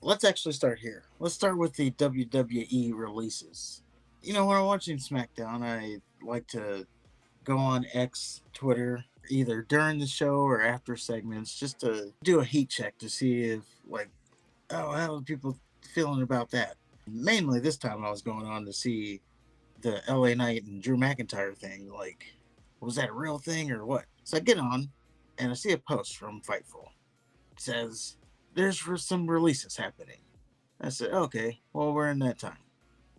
Let's actually start here. Let's start with the WWE releases. When I'm watching SmackDown, I like to go on X, Twitter, either during the show or after segments, just to do a heat check to see if, like, oh, how are people feeling about that? Mainly this time I was going on to see the LA Knight and Drew McIntyre thing. Like, was that a real thing or what? So I get on and I see a post from Fightful. It says, there's for some releases happening. I said, okay, well, we're in that time.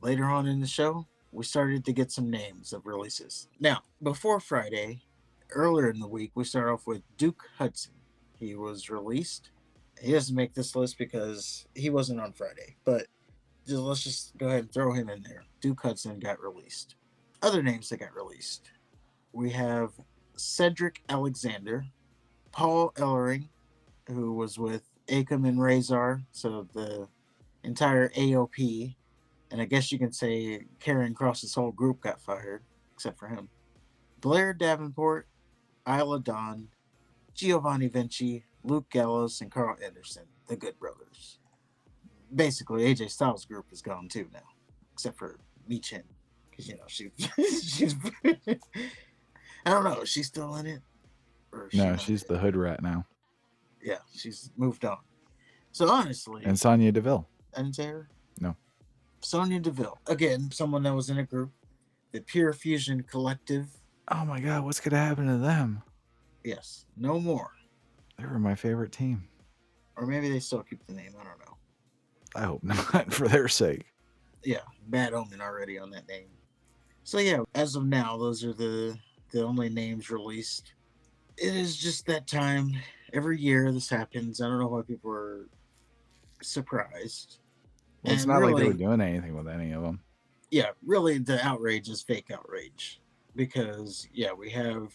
Later on in the show, we started to get some names of releases. Now, before Friday, earlier in the week, we start off with Duke Hudson. He was released. He doesn't make this list because he wasn't on Friday, but let's just go ahead and throw him in there. Duke Hudson got released. Other names that got released. We have Cedric Alexander, Paul Ellering, who was with Akam and Razor, so the entire AOP, and I guess you can say Karrion Kross's whole group got fired, except for him. Blair Davenport, Isla Dawn, Giovanni Vinci, Luke Gallows, and Carl Anderson, the Good Brothers. Basically, AJ Styles' group is gone too now, except for Michin, because she's I don't know, is she still in it, or is she No, not in she's it? the hood rat now. Yeah, she's moved on. So honestly, And Sonya Deville. I didn't say her. No. Sonya Deville, again, someone that was in a group, the Pure Fusion Collective. Oh my God, what's gonna happen to them? Yes, no more. They were my favorite team. Or maybe they still keep the name. I don't know. I hope not, for their sake. Yeah, bad omen already on that name. So yeah, as of now, those are the only names released. It is just that time. Every year this happens. I don't know why people are surprised. Well, it's And not like they were really, doing anything with any of them. yeah, really the outrage is fake outrage. Because, yeah, we have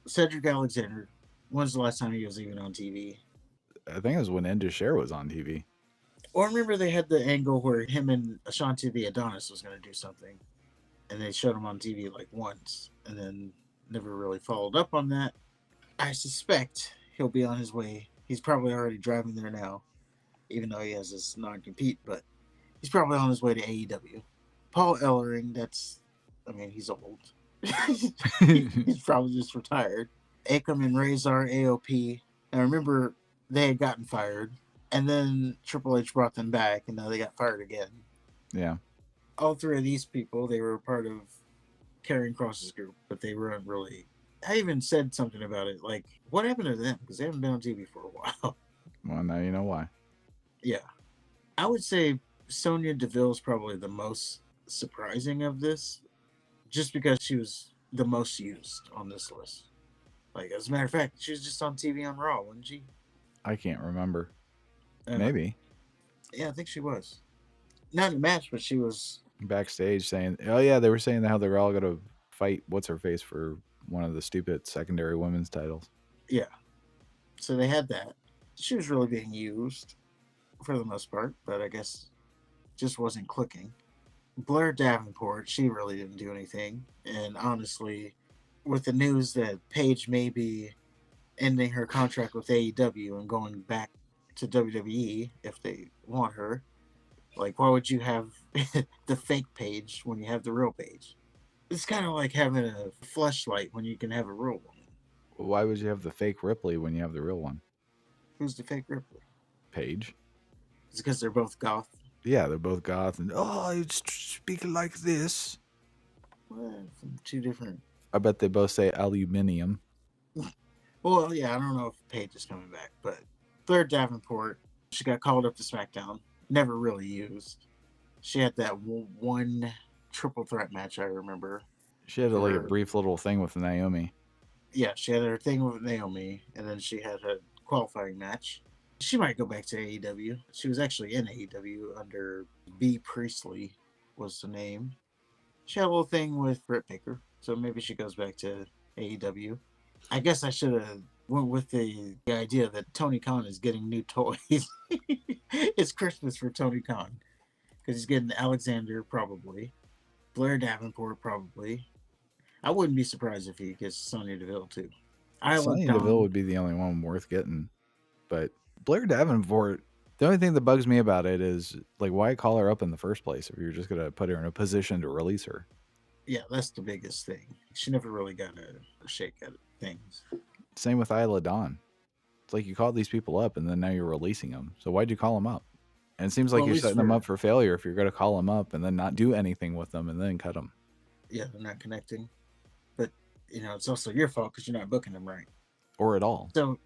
Cedric Alexander. When's the last time he was even on TV? I think it was when Indus was on TV. Or remember they had the angle where him and Ashanti the Adonis was going to do something. And they showed him on TV like once. And then never really followed up on that. I suspect he'll be on his way. He's probably already driving there now, even though he has this non-compete, but he's probably on his way to AEW. Paul Ellering, he's old. He's probably just retired. Akam and Razor, AOP. I remember they had gotten fired, and then Triple H brought them back, and now they got fired again. Yeah. All three of these people, they were part of Karrion Kross's group, but they weren't really. I even said something about it, like, what happened to them? Because they haven't been on TV for a while. Well, now you know why. Yeah. I would say Sonya Deville is probably the most surprising of this, just because she was the most used on this list. Like, as a matter of fact, she was just on TV on Raw, wasn't she? I can't remember. Uh, Maybe. Yeah, I think she was. Not in a match, but she was. Backstage saying, oh, yeah, they were saying how they were all going to fight what's her face for one of the stupid secondary women's titles. Yeah. So they had that. She was really being used for the most part, but I guess just wasn't clicking. Blair Davenport, she really didn't do anything. And honestly, with the news that Paige may be ending her contract with AEW and going back to WWE if they want her, like, why would you have the fake Paige when you have the real Paige? It's kind of like having a fleshlight when you can have a real woman. Why would you have the fake Ripley when you have the real one? Who's the fake Ripley? Paige. It's because they're both goth. Yeah, they're both goth and, oh, it's speaking like this. Well, from two different. I bet they both say aluminium. Well, yeah, I don't know if Paige is coming back, but Blair Davenport, she got called up to SmackDown. Never really used. She had that one triple threat match, I remember. She had like a brief little thing with Naomi. Yeah, she had her thing with Naomi, and then she had a qualifying match. She might go back to AEW. She was actually in AEW under B. Priestley was the name. She had a little thing with Britt Baker, so maybe she goes back to AEW. I guess I should have went with the idea that Tony Khan is getting new toys. It's Christmas for Tony Khan because he's getting Alexander probably, Blair Davenport probably. I wouldn't be surprised if he gets Sonya Deville too. Sonya Deville would be the only one worth getting, but Blair Davenport, The only thing that bugs me about it is, like, why call her up in the first place if you're just going to put her in a position to release her? Yeah, that's the biggest thing. She never really got a shake at things. Same with Isla Dawn. It's like you called these people up and then now you're releasing them. So why'd you call them up? And it seems like Well, at you're least setting them for up for failure if you're going to call them up and then not do anything with them and then cut them. yeah, they're not connecting. But it's also your fault because you're not booking them right. Or at all. So,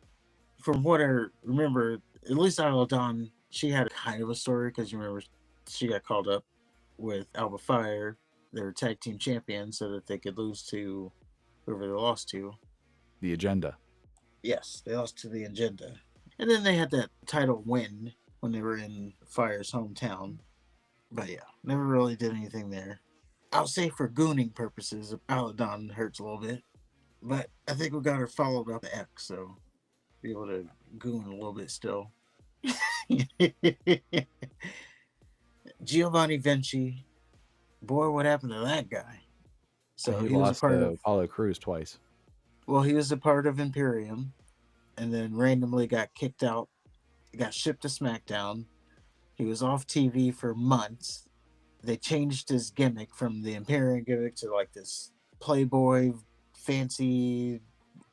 from what I remember, at least Isla Dawn, she had kind of a story because you remember she got called up with Alba Fire, their tag team champions, so that they could lose to whoever they lost to. The agenda. Yes, they lost to the agenda. And then they had that title win when they were in Fire's hometown. But yeah, never really did anything there. I'll say for gooning purposes, Aladon hurts a little bit. But I think we got her followed up X, so be able to goon a little bit still. Giovanni Vinci, boy, what happened to that guy? So He he was a lost part to of. Apollo Crews twice. Well, he was a part of Imperium, and then randomly got kicked out. Got shipped to SmackDown. He was off TV for months. They changed his gimmick from the Imperium gimmick to like this playboy, fancy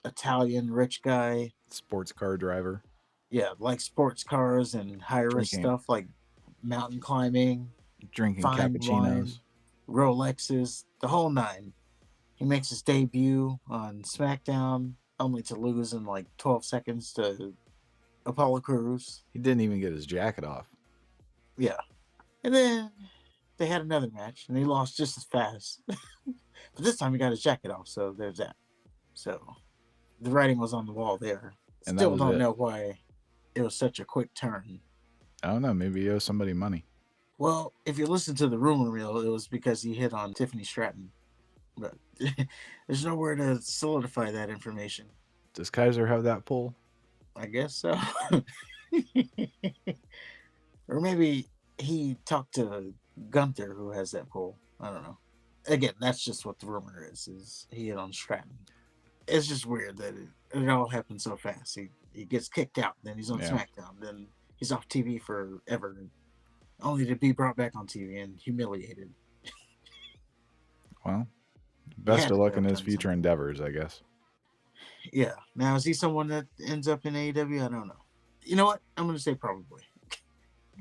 Italian rich guy. Sports car driver. Yeah, like sports cars and high risk Drinking stuff like mountain climbing, fine wine, cappuccinos. Rolexes, the whole nine. He makes his debut on SmackDown, only to lose in like 12 seconds to Apollo Crews. He didn't even get his jacket off. Yeah. And then they had another match, and he lost just as fast. But this time he got his jacket off, so there's that. So the writing was on the wall there. And Still don't know why it was such a quick turn. I don't know. Maybe he owes somebody money. Well, if you listen to the rumor mill, it was because he hit on Tiffany Stratton. But there's nowhere to solidify that information. Does Kaiser have that pull? I guess so. Or maybe he talked to Gunther, who has that pull. I don't know. Again, that's just what the rumor is he hit on Stratton. It's just weird that it all happened so fast. He gets kicked out, then he's on SmackDown, then he's off TV forever, only to be brought back on TV and humiliated. Well, best of luck in his future endeavors, I guess. Yeah. Now, is he someone that ends up in AEW? I don't know. You know what? I'm going to say probably.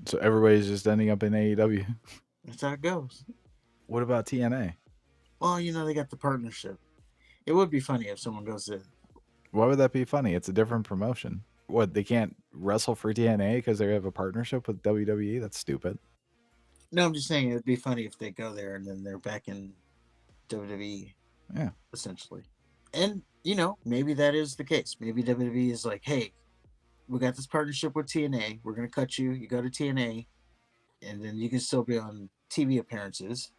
So everybody's just ending up in AEW? That's how it goes. What about TNA? Well, they got the partnership. It would be funny if someone goes to... Why would that be funny? It's a different promotion. What, they can't wrestle for TNA because they have a partnership with WWE? That's stupid. No, I'm just saying it would be funny if they go there and then they're back in WWE. Yeah. Essentially. And, maybe that is the case. Maybe WWE is like, hey, we got this partnership with TNA. We're going to cut you. You go to TNA. And then you can still be on TV appearances.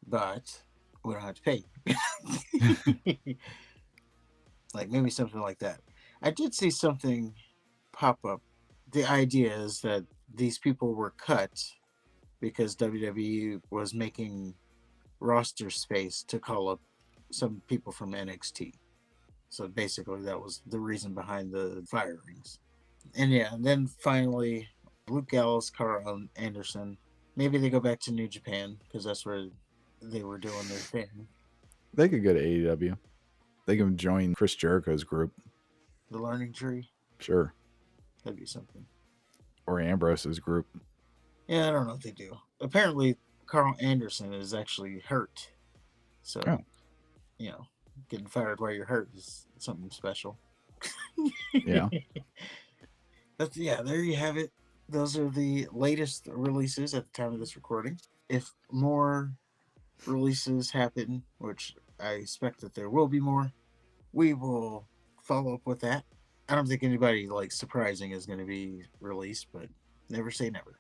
But we don't have to pay you. Like maybe something like that. I did see something pop up. The idea is that these people were cut because WWE was making roster space to call up some people from NXT. So basically that was the reason behind the firings. And then finally Luke Gallows, Carl Anderson. Maybe they go back to New Japan because that's where they were doing their thing. They could go to AEW. They can join Chris Jericho's group. The Learning Tree? Sure. That'd be something. Or Ambrose's group. Yeah, I don't know what they do. Apparently, Carl Anderson is actually hurt. So, getting fired while you're hurt is something special. Yeah. But yeah, there you have it. Those are the latest releases at the time of this recording. If more releases happen, which I expect that there will be more, we will follow up with that. I don't think anybody surprising is going to be released, but never say never.